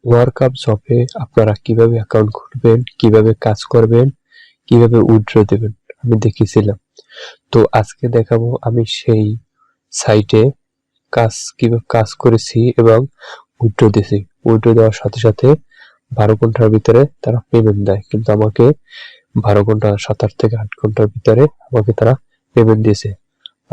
Workup জবে আপনারা কিভাবে অ্যাকাউন্ট খুলবেন, কিভাবে কাজ করবেন, কিভাবে উইথড্র দেবেন আমি দেখিয়েছিলাম। তো আজকে দেখাবো আমি সেই সাইটে কিভাবে কাজ করেছি এবং উইথড্র দিয়েছি। উইথড্র দেওয়ার সাথে সাথে 12 ঘন্টার ভিতরে তারা পেমেন্ট দেয়, কিন্তু আমাকে 12 ঘন্টা 7 থেকে 8 ঘন্টার ভিতরে আমাকে তারা পেমেন্ট দিয়েছে।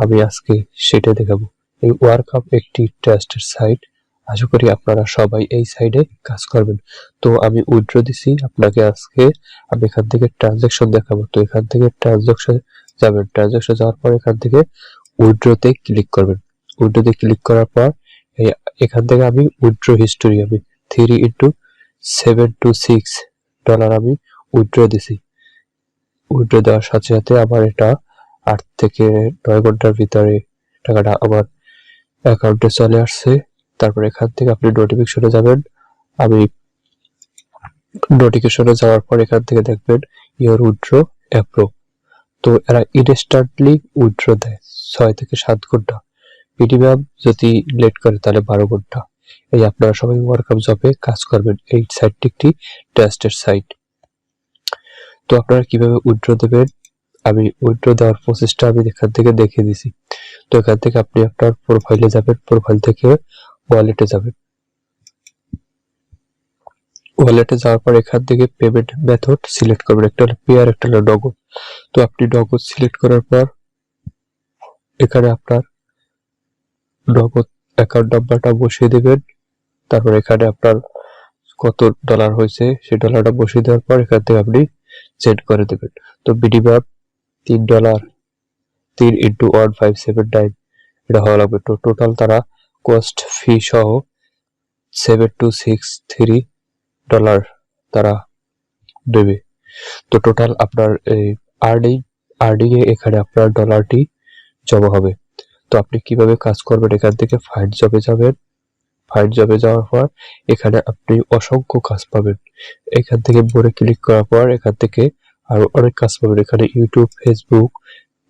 আমি আজকে সেটা দেখাবো। এই ওয়ার্কআপ একটি ট্রাস্টেড সাইট, আশা করি আপনারা সবাই এই সাইডে কাজ করবেন। তো আমি উইথড্র দিছি আপনাকে আজকে, আমি এখান থেকে ট্রানজাকশন দেখাবো। তো এখান থেকে ট্রানজাকশন যাবেন, ট্রানজাকশন যাওয়ার পর এখান থেকে উইথড্রতে ক্লিক করবেন। উইথড্রতে ক্লিক করার পর এখান থেকে আমি উইথড্র হিস্টোরি আমি 3x726 আমি উইথড্র দিছি। উইথড্র দেওয়ার সাথে সাথে আমার এটা 8 থেকে 9 ঘন্টার ভিতরে টাকাটা আমার অ্যাকাউন্টে চলে আসছে। তারপর এখান থেকে আপনি নোটিফিকেশনে যাবেন। আমি নোটিফিকেশনে যাওয়ার পর এখান থেকে দেখবেন ইওর উইথড্র অ্যাপ্রুভ। তো এরা ইনস্ট্যান্টলি উইথড্র দেয় 6 থেকে 7 ঘন্টা, মিনিমাম যদি লেট করে তাহলে 12 ঘন্টা। এই আপনারা সবাই ওয়ার্কআপ জবে কাজ করবেন। এই সাইটটি একটি ট্রাস্টেড সাইট। তো আপনারা কিভাবে উইথড্র দেবেন, আমি উইথড্র দেওয়ার প্রসেসটা আমি এখান থেকে দেখিয়ে দিছি। তো এখান থেকে আপনি আপনার প্রোফাইলে যাবেন, প্রোফাইল থেকে ওয়ালেটে যাবেন। ওয়ালেটে যাওয়ার পর এখান থেকে পেমেন্ট মেথড সিলেক্ট করবেন, একটা হলো পে আর একটা হলো নগদ। তো আপনি নগদ সিলেক্ট করার পর এখানে আপনার নগদ অ্যাকাউন্ট নাম্বারটা বসিয়ে দেবেন। তারপর এখানে আপনার কত ডলার হয়েছে সেই ডলারটা বসিয়ে দেওয়ার পর এখান থেকে আপনি সেন্ড করে দেবেন। তো মিনিমাম $3 3 × 1579 এটা হওয়া লাগবে। তো টোটাল তারা কস্ট ফি সহ $7263 তারা দেবে। তো টোটাল আপনার এই আর্নিং এ এখানে আপনার ডলারটি জমা হবে। তো আপনি কিভাবে কাজ করবেন, এখান থেকে ফাইন্ড জবে যাবেন। ফাইন্ড জবে যাওয়ার পর এখানে আপনি অসংখ্য কাজ পাবেন। এখান থেকে বোরে ক্লিক করার পর এখান থেকে আরো অনেক কাজ পাবেন। এখানে YouTube, Facebook,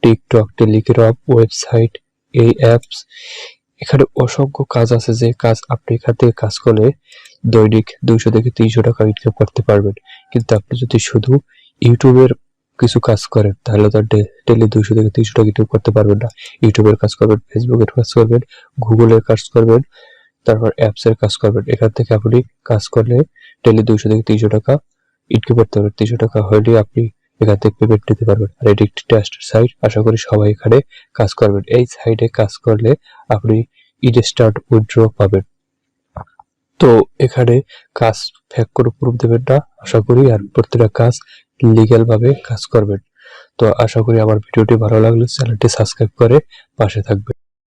TikTok, Telegram, website, এই অ্যাপস, এখানে অসংখ্য কাজ আছে। যে কাজ আপনি এখান থেকে কাজ করলে দৈনিক 200 থেকে 300 টাকা ইনকাম করতে পারবেন। কিন্তু আপনি যদি শুধু ইউটিউবের কিছু কাজ করেন তাহলে তো ডেইলি 200 থেকে 300 টাকা ইনকাম করতে পারবেন না। ইউটিউবের কাজ করবেন, ফেসবুকের কাজ করবেন, গুগলের কাজ করবেন, তারপর অ্যাপস এর কাজ করবেন। এখান থেকে আপনি কাজ করলে ডেইলি 200 থেকে 300 টাকা ইনকাম করতে পারবেন। 300 টাকা হলে আপনি এখান থেকে পেমেন্ট নিতে পারবেন। আর এটি একটি ট্রাস্টেড সাইট, আশা করি সবাই এখানে কাজ করবেন। এই সাইটে কাজ করলে আপনি ইনস্ট্যান্ট উইথড্র পাবেন। তো এখানে কাজ ফেক করে প্রুফ দেবেন না আশা করি, আর প্রত্যেকটা কাজ লিগ্যাল ভাবে কাজ করবেন। তো আশা করি আমার ভিডিওটি ভালো লাগলে চ্যানেলটি সাবস্ক্রাইব করে পাশে থাকবেন।